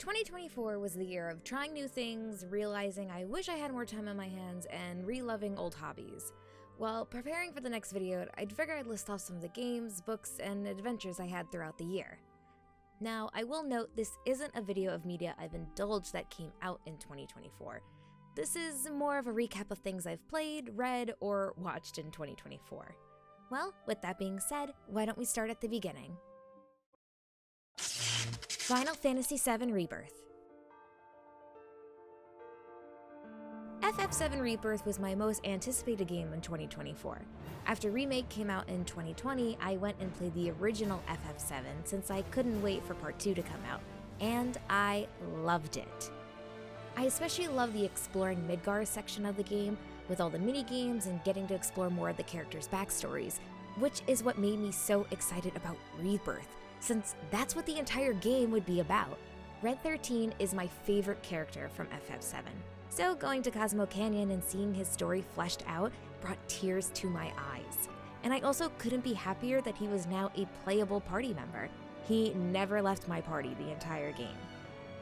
2024 was the year of trying new things, realizing I wish I had more time on my hands, and re-loving old hobbies. While preparing for the next video, I'd figure I'd list off some of the games, books, and adventures I had throughout the year. Now, I will note this isn't a video of media I've indulged that came out in 2024. This is more of a recap of things I've played, read, or watched in 2024. Well, with that being said, why don't we start at the beginning? Final Fantasy VII Rebirth. FF7 Rebirth was my most anticipated game in 2024. After Remake came out in 2020, I went and played the original FF7 since I couldn't wait for Part 2 to come out, and I loved it. I especially love the exploring Midgar section of the game, with all the mini-games and getting to explore more of the characters' backstories, which is what made me so excited about Rebirth, since that's what the entire game would be about. Red 13 is my favorite character from FF7, so going to Cosmo Canyon and seeing his story fleshed out brought tears to my eyes. And I also couldn't be happier that he was now a playable party member. He never left my party the entire game.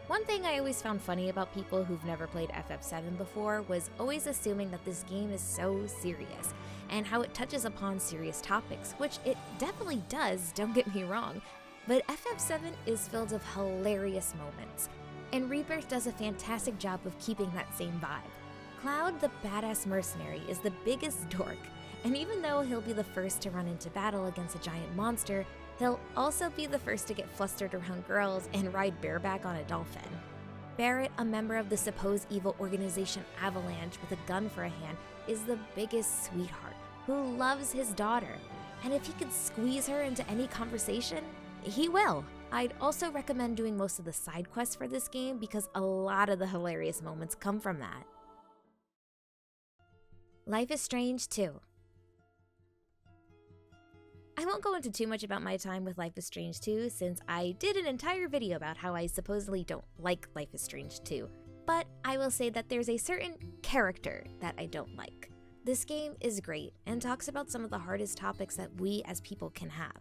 One thing I always found funny about people who've never played FF7 before was always assuming that this game is so serious, and how it touches upon serious topics, which it definitely does, don't get me wrong. But FF7 is filled with hilarious moments, and Rebirth does a fantastic job of keeping that same vibe. Cloud, the badass mercenary, is the biggest dork, and even though he'll be the first to run into battle against a giant monster, he'll also be the first to get flustered around girls and ride bareback on a dolphin. Barrett, a member of the supposed evil organization Avalanche with a gun for a hand, is the biggest sweetheart who loves his daughter, and if he could squeeze her into any conversation, he will. I'd also recommend doing most of the side quests for this game because a lot of the hilarious moments come from that. Life is Strange 2. I won't go into too much about my time with Life is Strange 2 since I did an entire video about how I supposedly don't like Life is Strange 2, but I will say that there's a certain character that I don't like. This game is great and talks about some of the hardest topics that we as people can have.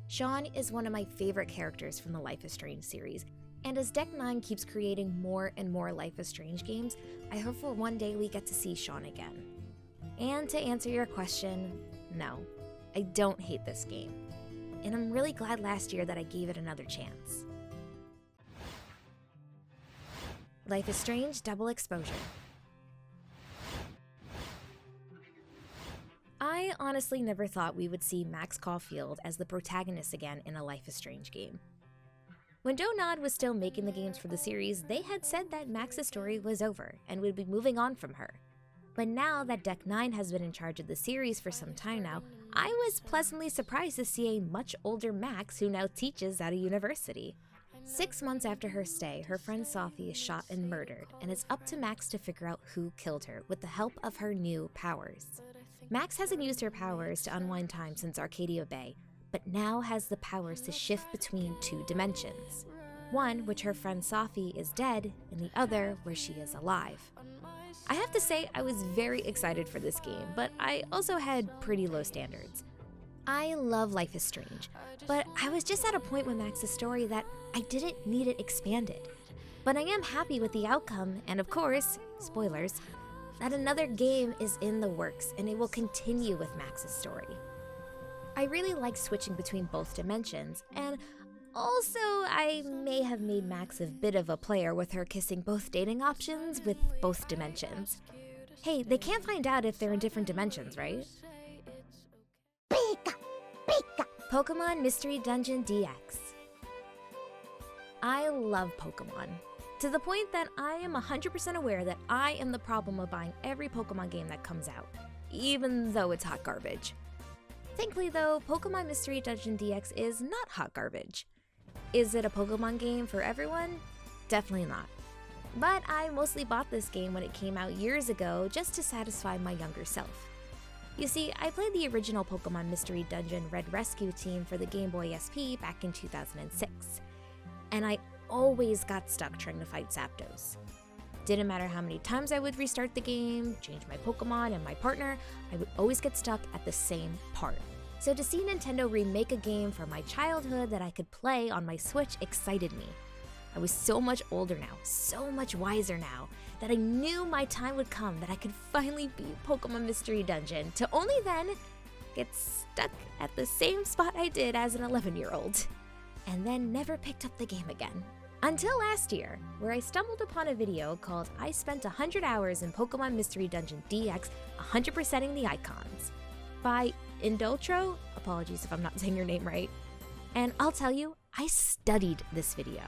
Sean is one of my favorite characters from the Life is Strange series, and as Deck 9 keeps creating more and more Life is Strange games, I hope for one day we get to see Sean again. And to answer your question, no, I don't hate this game, and I'm really glad last year that I gave it another chance. Life is Strange Double Exposure. I honestly never thought we would see Max Caulfield as the protagonist again in a Life is Strange game. When Donod was still making the games for the series, they had said that Max's story was over and would be moving on from her. But now that Deck 9 has been in charge of the series for some time now, I was pleasantly surprised to see a much older Max who now teaches at a university. 6 months after her stay, her friend Sophie is shot and murdered, and it's up to Max to figure out who killed her with the help of her new powers. Max hasn't used her powers to unwind time since Arcadia Bay, but now has the powers to shift between two dimensions. One, which her friend Sophie is dead, and the other, where she is alive. I have to say I was very excited for this game, but I also had pretty low standards. I love Life is Strange, but I was just at a point with Max's story that I didn't need it expanded. But I am happy with the outcome, and of course, spoilers, that another game is in the works and it will continue with Max's story. I really like switching between both dimensions, and also I may have made Max a bit of a player with her kissing both dating options with both dimensions. Hey, they can't find out if they're in different dimensions, right? Pika! Pika! Pokemon Mystery Dungeon DX. I love Pokemon, to the point that I am 100% aware that I am the problem of buying every Pokemon game that comes out, even though it's hot garbage. Thankfully though, Pokemon Mystery Dungeon DX is not hot garbage. Is it a Pokemon game for everyone? Definitely not. But I mostly bought this game when it came out years ago just to satisfy my younger self. You see, I played the original Pokemon Mystery Dungeon Red Rescue Team for the Game Boy SP back in 2006, and I always got stuck trying to fight Zapdos. Didn't matter how many times I would restart the game, change my Pokemon and my partner, I would always get stuck at the same part. So to see Nintendo remake a game from my childhood that I could play on my Switch excited me. I was so much older now, so much wiser now, that I knew my time would come that I could finally beat Pokemon Mystery Dungeon, to only then get stuck at the same spot I did as an 11-year-old, and then never picked up the game again. Until last year, where I stumbled upon a video called I Spent 100 Hours in Pokemon Mystery Dungeon DX 100%ing the Icons by Indultro, apologies if I'm not saying your name right. And I'll tell you, I studied this video.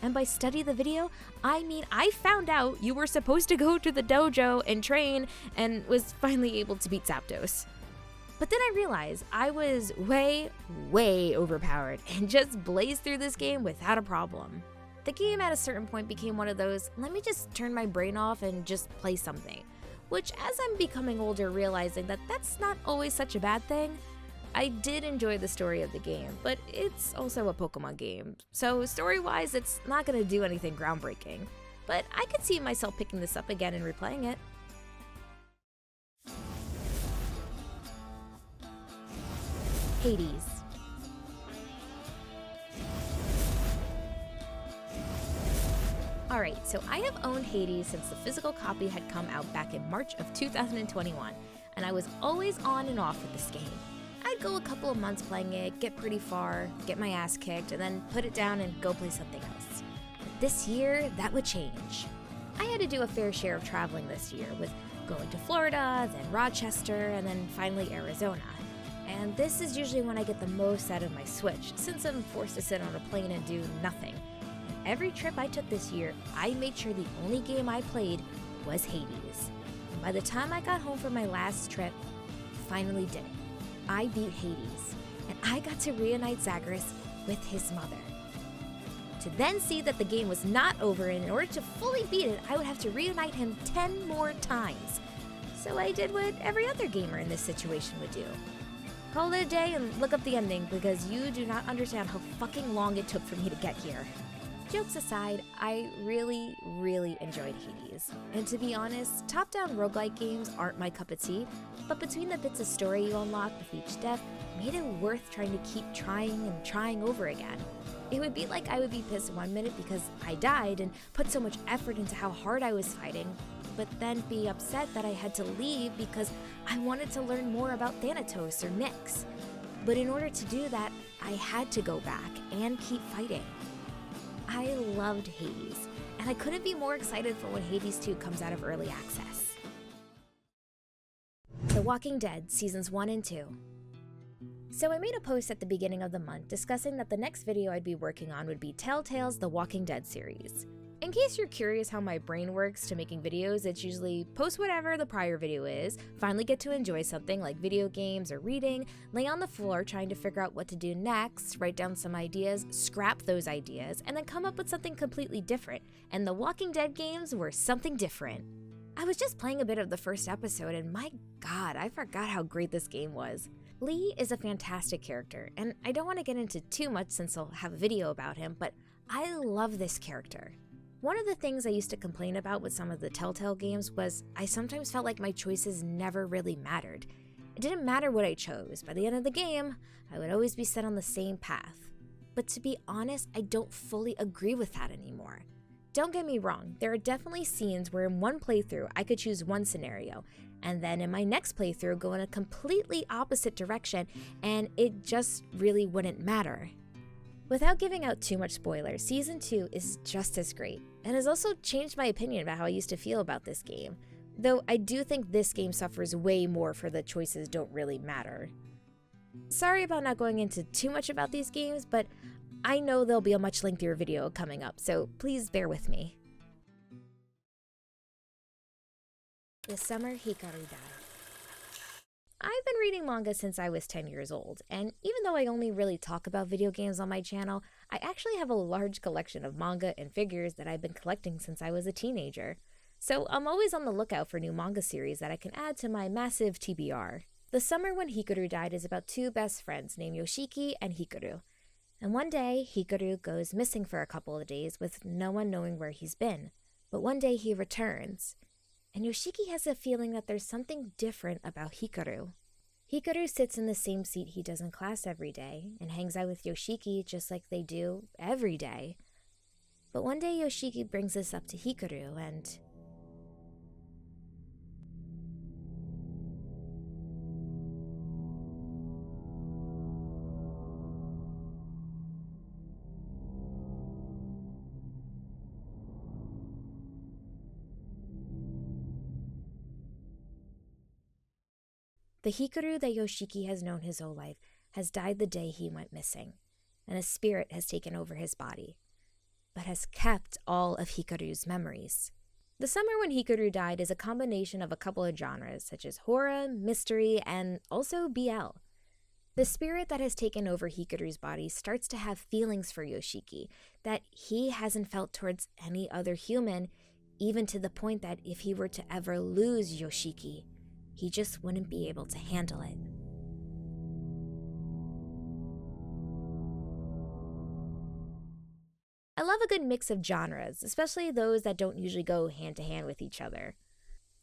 And by study the video, I mean I found out you were supposed to go to the dojo and train and was finally able to beat Zapdos. But then I realized I was way overpowered and just blazed through this game without a problem. The game at a certain point became one of those, let me just turn my brain off and just play something. Which, as I'm becoming older, realizing that that's not always such a bad thing. I did enjoy the story of the game, but it's also a Pokemon game, so story-wise it's not going to do anything groundbreaking. But I could see myself picking this up again and replaying it. Hades. Alright, so I have owned Hades since the physical copy had come out back in March of 2021, and I was always on and off with this game. I'd go a couple of months playing it, get pretty far, get my ass kicked, and then put it down and go play something else. But this year, that would change. I had to do a fair share of traveling this year, with going to Florida, then Rochester, and then finally Arizona. And this is usually when I get the most out of my Switch, since I'm forced to sit on a plane and do nothing. And every trip I took this year, I made sure the only game I played was Hades. And by the time I got home from my last trip, I finally did it. I beat Hades, and I got to reunite Zagreus with his mother. To then see that the game was not over, and in order to fully beat it, I would have to reunite him 10 more times. So I did what every other gamer in this situation would do. Call it a day and look up the ending, because you do not understand how fucking long it took for me to get here. Jokes aside, I really enjoyed Hades. And to be honest, top-down roguelike games aren't my cup of tea, but between the bits of story you unlock with each death, made it worth trying to keep trying and trying over again. It would be like I would be pissed one minute because I died and put so much effort into how hard I was fighting, but then be upset that I had to leave because I wanted to learn more about Thanatos or Nyx. But in order to do that, I had to go back and keep fighting. I loved Hades, and I couldn't be more excited for when Hades 2 comes out of early access. The Walking Dead Seasons 1 and 2. So I made a post at the beginning of the month discussing that the next video I'd be working on would be Telltale's The Walking Dead series. In case you're curious how my brain works to making videos, it's usually post whatever the prior video is, finally get to enjoy something like video games or reading, lay on the floor trying to figure out what to do next, write down some ideas, scrap those ideas, and then come up with something completely different. And The Walking Dead games were something different. I was just playing a bit of the first episode, and my god, I forgot how great this game was. Lee is a fantastic character, and I don't want to get into too much since I'll have a video about him, but I love this character. One of the things I used to complain about with some of the Telltale games was I sometimes felt like my choices never really mattered. It didn't matter what I chose. By the end of the game, I would always be set on the same path. But to be honest, I don't fully agree with that anymore. Don't get me wrong, there are definitely scenes where in one playthrough I could choose one scenario, and then in my next playthrough go in a completely opposite direction, and it just really wouldn't matter. Without giving out too much spoilers, Season 2 is just as great, and has also changed my opinion about how I used to feel about this game, though I do think this game suffers way more for the choices don't really matter. Sorry about not going into too much about these games, but I know there'll be a much lengthier video coming up, so please bear with me. This summer, Hikaru died. I've been reading manga since I was 10 years old, and even though I only really talk about video games on my channel, I actually have a large collection of manga and figures that I've been collecting since I was a teenager. So I'm always on the lookout for new manga series that I can add to my massive TBR. The summer when Hikaru died is about two best friends named Yoshiki and Hikaru. And one day, Hikaru goes missing for a couple of days with no one knowing where he's been. But one day he returns. And Yoshiki has a feeling that there's something different about Hikaru. Hikaru sits in the same seat he does in class every day and hangs out with Yoshiki just like they do every day. But one day Yoshiki brings this up to Hikaru and... The Hikaru that Yoshiki has known his whole life has died the day he went missing, and a spirit has taken over his body, but has kept all of Hikaru's memories. The summer when Hikaru died is a combination of a couple of genres, such as horror, mystery, and also BL. The spirit that has taken over Hikaru's body starts to have feelings for Yoshiki that he hasn't felt towards any other human, even to the point that if he were to ever lose Yoshiki, he just wouldn't be able to handle it. I love a good mix of genres, especially those that don't usually go hand to hand with each other.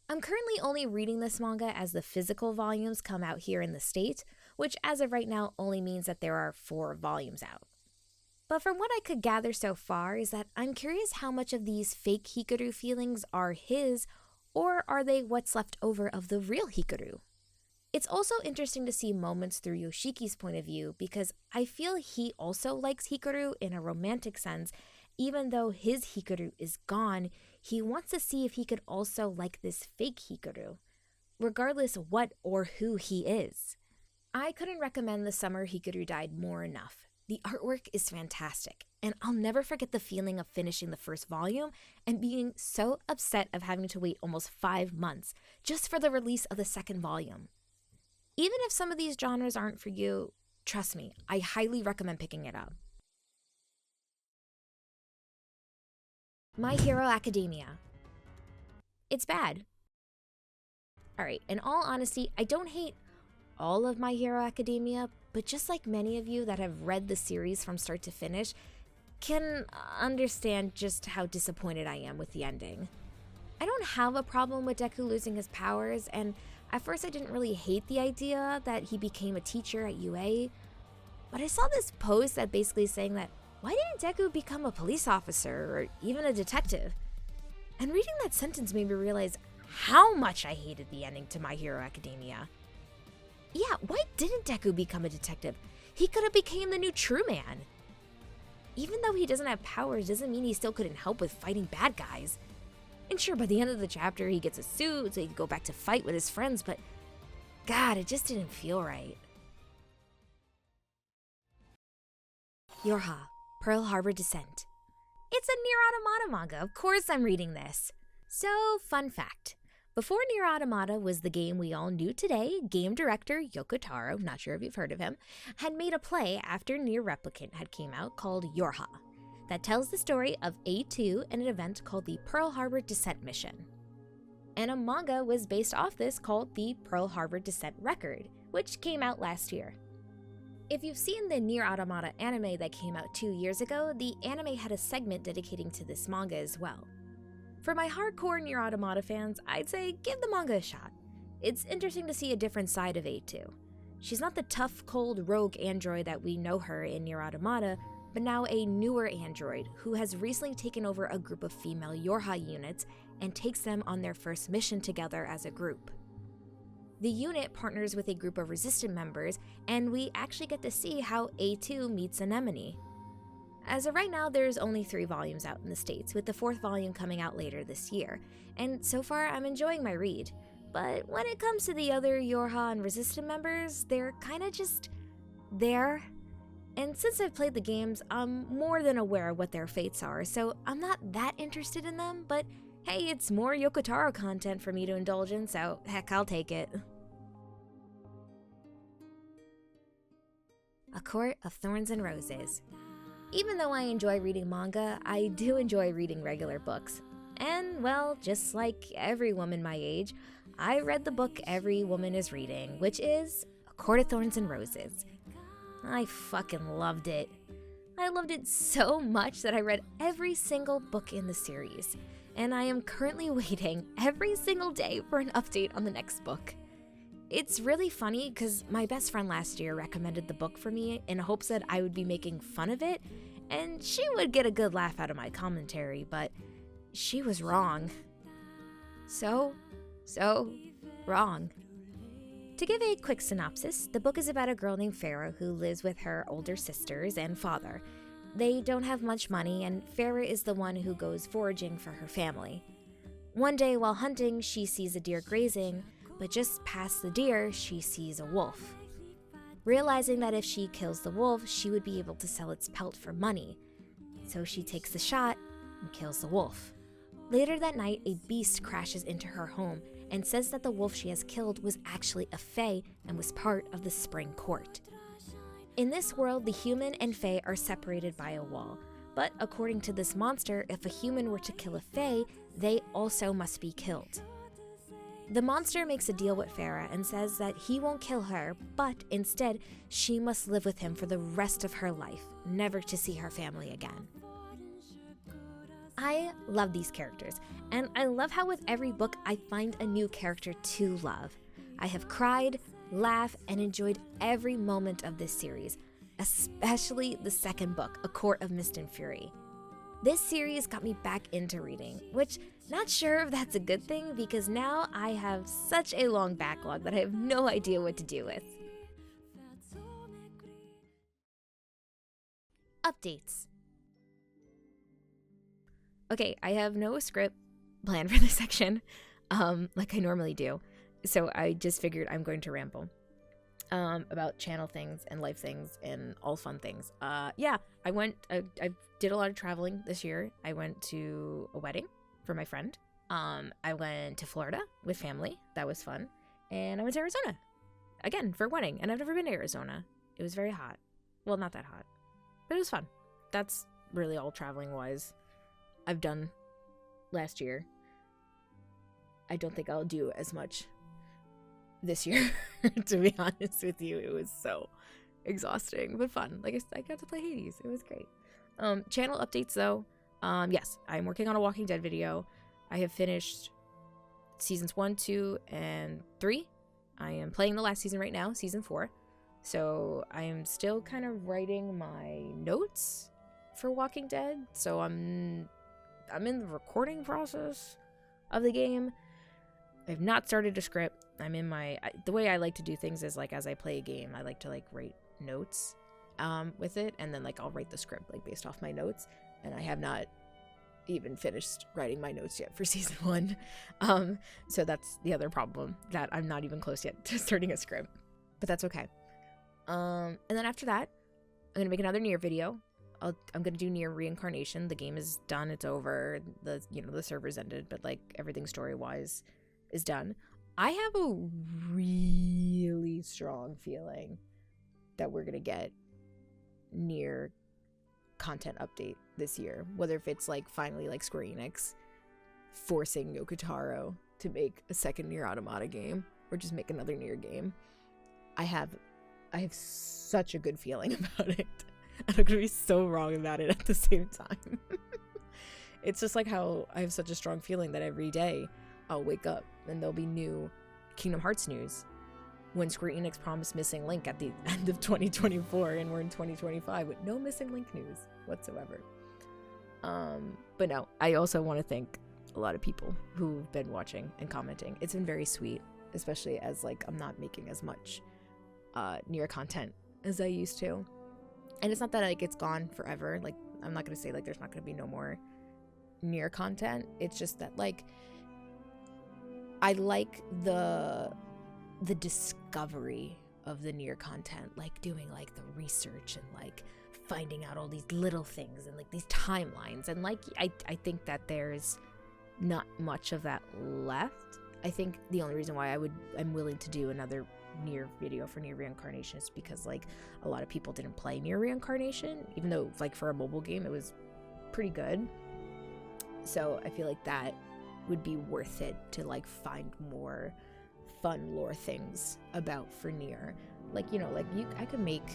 I'm currently only reading this manga as the physical volumes come out here in the States, which as of right now only means that there are 4 volumes out. But from what I could gather so far is that I'm curious how much of these fake Hikaru feelings are his, or are they what's left over of the real Hikaru? It's also interesting to see moments through Yoshiki's point of view because I feel he also likes Hikaru in a romantic sense. Even though his Hikaru is gone, he wants to see if he could also like this fake Hikaru, regardless what or who he is. I couldn't recommend the summer Hikaru died more enough. The artwork is fantastic, and I'll never forget the feeling of finishing the first volume and being so upset of having to wait almost 5 months just for the release of the second volume. Even if some of these genres aren't for you, trust me, I highly recommend picking it up. My Hero Academia. It's bad. Alright, in all honesty, I don't hate all of My Hero Academia, but just like many of you that have read the series from start to finish, can understand just how disappointed I am with the ending. I don't have a problem with Deku losing his powers, and at first I didn't really hate the idea that he became a teacher at UA, but I saw this post that basically saying that, why didn't Deku become a police officer or even a detective? And reading that sentence made me realize how much I hated the ending to My Hero Academia. Yeah, why didn't Deku become a detective? He could have became the new True Man. Even though he doesn't have powers doesn't mean he still couldn't help with fighting bad guys. And sure, by the end of the chapter he gets a suit so he can go back to fight with his friends, but God, it just didn't feel right. Yorha, Pearl Harbor Descent. It's a Nier Automata manga, of course I'm reading this. So, fun fact. Before Nier Automata was the game we all knew today, game director Yoko Taro, not sure if you've heard of him, had made a play after Nier Replicant had came out called Yorha, that tells the story of A2 and an event called the Pearl Harbor Descent Mission. And a manga was based off this called the Pearl Harbor Descent Record, which came out last year. If you've seen the Nier Automata anime that came out 2 years ago, the anime had a segment dedicating to this manga as well. For my hardcore Nier Automata fans, I'd say give the manga a shot. It's interesting to see a different side of A2. She's not the tough, cold, rogue android that we know her in Nier Automata, but now a newer android who has recently taken over a group of female Yorha units and takes them on their first mission together as a group. The unit partners with a group of resistant members, and we actually get to see how A2 meets Anemone. As of right now, there's only 3 volumes out in the States, with the 4th volume coming out later this year, and so far I'm enjoying my read. But when it comes to the other Yorha and Resistant members, they're kinda just there. And since I've played the games, I'm more than aware of what their fates are, so I'm not that interested in them, but hey, it's more Yoko Taro content for me to indulge in, so heck, I'll take it. A Court of Thorns and Roses. Even though I enjoy reading manga, I do enjoy reading regular books. And, well, just like every woman my age, I read the book every woman is reading, which is A Court of Thorns and Roses. I fucking loved it. I loved it so much that I read every single book in the series, and I am currently waiting every single day for an update on the next book. It's really funny because my best friend last year recommended the book for me in hopes that I would be making fun of it, and she would get a good laugh out of my commentary, but she was wrong. So wrong. To give a quick synopsis, the book is about a girl named Farah who lives with her older sisters and father. They don't have much money, and Farah is the one who goes foraging for her family. One day while hunting, she sees a deer grazing, but just past the deer, she sees a wolf. Realizing that if she kills the wolf, she would be able to sell its pelt for money. So she takes the shot and kills the wolf. Later that night, a beast crashes into her home and says that the wolf she has killed was actually a fae and was part of the spring court. In this world, the human and fae are separated by a wall, but according to this monster, if a human were to kill a fae, they also must be killed. The monster makes a deal with Farah and says that he won't kill her, but instead, she must live with him for the rest of her life, never to see her family again. I love these characters, and I love how with every book I find a new character to love. I have cried, laughed, and enjoyed every moment of this series, especially the second book, A Court of Mist and Fury. This series got me back into reading, which not sure if that's a good thing because now I have such a long backlog that I have no idea what to do with. Updates. Okay, I have no script planned for this section, like I normally do, so I just figured I'm going to ramble about channel things and life things and all fun things. I did a lot of traveling this year. I went to a wedding for my friend. I went to Florida with family. That was fun. And I went to Arizona again for a wedding, and I've never been to Arizona. It was very hot. Well, not that hot, but it was fun. That's really all traveling wise I've done last year. I don't think I'll do as much this year, to be honest with you. It was so exhausting, but fun. Like I got to play Hades. It was great. Channel updates though. Yes, I'm working on a Walking Dead video. I have finished seasons 1, 2, and 3. I am playing the last season right now, season 4. So I am still kind of writing my notes for Walking Dead. So I'm in the recording process of the game. I've not started a script. I'm in the way I like to do things is like as I play a game, I like to like write notes with it, and then like I'll write the script like based off my notes, and I have not even finished writing my notes yet for season 1. So that's the other problem, that I'm not even close yet to starting a script, but that's okay. And then after that, I'm gonna make another Nier video. I'm gonna do Nier Reincarnation. The game is done. It's over. The servers ended, but like everything story wise is done. I have a really strong feeling that we're gonna get Nier content update this year. Whether if it's like finally like Square Enix forcing Yoko Taro to make a second Nier Automata game or just make another Nier game. I have such a good feeling about it. And I'm gonna be so wrong about it at the same time. It's just like how I have such a strong feeling that every day I'll wake up and there'll be new Kingdom Hearts news when Square Enix promised Missing Link at the end of 2024 and we're in 2025 with no Missing Link news whatsoever. But no, I also want to thank a lot of people who've been watching and commenting. It's been very sweet, especially as like I'm not making as much Nier content as I used to. And it's not that like it's gone forever. Like I'm not gonna say like there's not gonna be no more Nier content. It's just that like I like the discovery of the Nier content, like doing like the research and like finding out all these little things and like these timelines, and like I think that there's not much of that left. I think the only reason why I'm willing to do another Nier video for Nier Reincarnation is because like a lot of people didn't play Nier Reincarnation, even though like for a mobile game it was pretty good. So I feel like that would be worth it to like find more fun lore things about for Nier. Like, you know, like I could make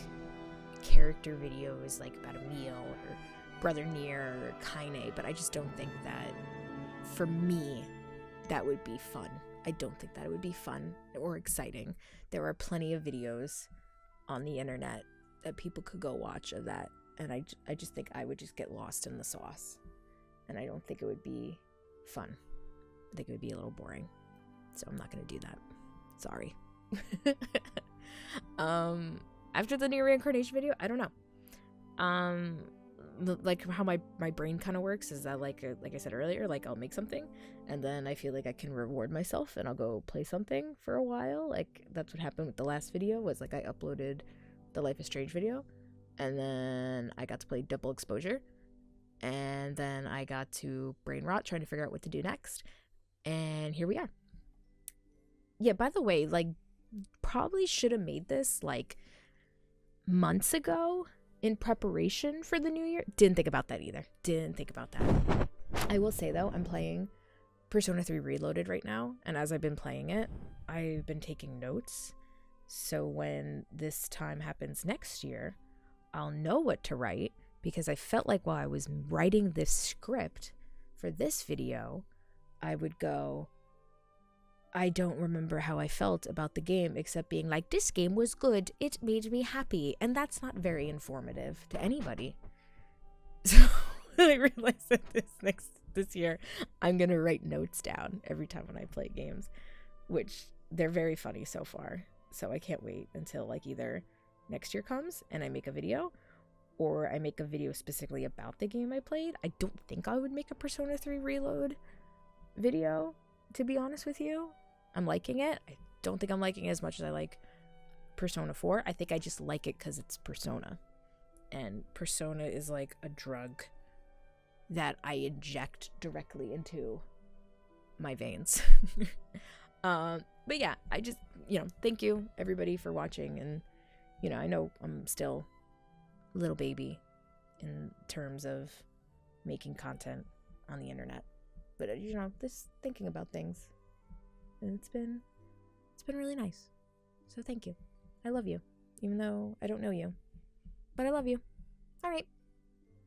character videos like about Emil or Brother Nier or Kaine, but I just don't think that for me that would be fun. I don't think that it would be fun or exciting. There are plenty of videos on the internet that people could go watch of that And I just think I would just get lost in the sauce. And I don't think it would be fun. I think it would be a little boring. So I'm not going to do that. Sorry. After the new reincarnation video, I don't know. Like how my brain kind of works is that like I said earlier, like I'll make something and then I feel like I can reward myself and I'll go play something for a while. Like that's what happened with the last video, was like I uploaded the Life is Strange video and then I got to play Double Exposure and then I got to brain rot trying to figure out what to do next, and here we are. Yeah, by the way, like probably should have made this like months ago in preparation for the new year. Didn't think about that either. I will say though, I'm playing Persona 3 Reloaded right now, and as I've been playing it, I've been taking notes. So when this time happens next year, I'll know what to write, because I felt like while I was writing this script for this video, I would go, I don't remember how I felt about the game except being like, this game was good, it made me happy, and that's not very informative to anybody. So I realized that this year I'm gonna write notes down every time when I play games, which they're very funny so far. So I can't wait until like either next year comes and I make a video, or I make a video specifically about the game I played. I don't think I would make a Persona 3 Reload video, to be honest with you. I'm liking it. I don't think I'm liking it as much as I like Persona 4. I think I just like it because it's Persona. And Persona is like a drug that I inject directly into my veins. But yeah, I just, thank you everybody for watching. And, I know I'm still a little baby in terms of making content on the internet. But, just thinking about things. And it's been really nice. So thank you. I love you. Even though I don't know you. But I love you. All right.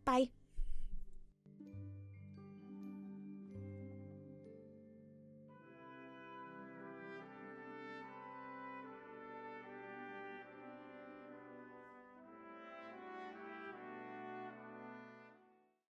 Bye.